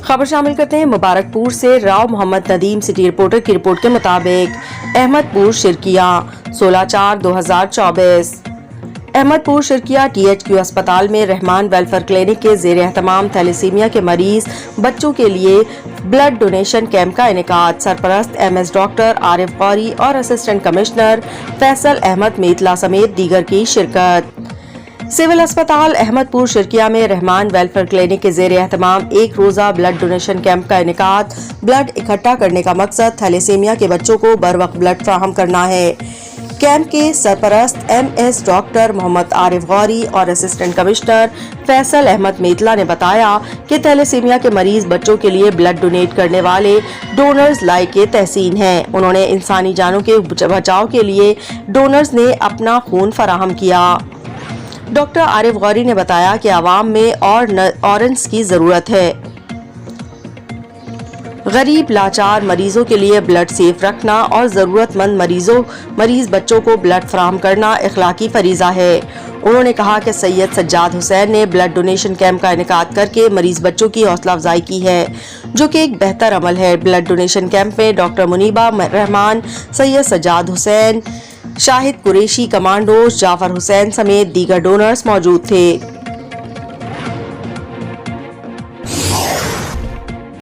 खबर शामिल करते हैं मुबारकपुर से। राव मोहम्मद नदीम सिटी रिपोर्टर की रिपोर्ट के मुताबिक अहमदपुर शिरकिया 16/4/2024 अहमदपुर शिरकिया THQ अस्पताल में रहमान वेलफेयर क्लिनिक के ज़ेर एहतमाम थैलेसीमिया के मरीज बच्चों के लिए ब्लड डोनेशन कैंप का इनेकाद। सरपरस्त MS डॉक्टर आरिफ गौरी और असिस्टेंट कमिश्नर फैसल अहमद मेतला समेत दीगर की शिरकत। सिविल अस्पताल अहमदपुर शिरकिया में रहमान वेलफेयर क्लिनिक के ज़ेर एहतमाम एक रोज़ा ब्लड डोनेशन कैंप का इनेकाद। ब्लड इकट्ठा करने का मकसद थैलेसीमिया के बच्चों को बर वक्त ब्लड फराहम करना है। कैंप के सरपरस्त MS डॉक्टर मोहम्मद आरिफ गौरी और असिस्टेंट कमिश्नर फैसल अहमद मेतला ने बताया कि थैलेसीमिया के मरीज बच्चों के लिए ब्लड डोनेट करने वाले डोनर्स लायके तहसीन हैं। उन्होंने इंसानी जानों के बचाव के लिए डोनर्स ने अपना खून फराहम किया। डॉक्टर आरिफ गौरी ने बताया कि आवाम में ऑरेंज की जरूरत है। गरीब लाचार मरीजों के लिए ब्लड सेफ रखना और जरूरतमंद मरीज बच्चों को ब्लड फराहम करना इखलाकी फरीजा है। उन्होंने कहा कि सैयद सज्जाद हुसैन ने ब्लड डोनेशन कैंप का इनेकाद करके मरीज बच्चों की हौसला अफजाई की है, जो कि एक बेहतर अमल है। ब्लड डोनेशन कैंप में डॉक्टर मुनीबा रहमान, सैयद सज्जाद हुसैन, शाहिद कुरैशी, कमांडोज जाफर हुसैन समेत दीगर डोनर्स मौजूद थे।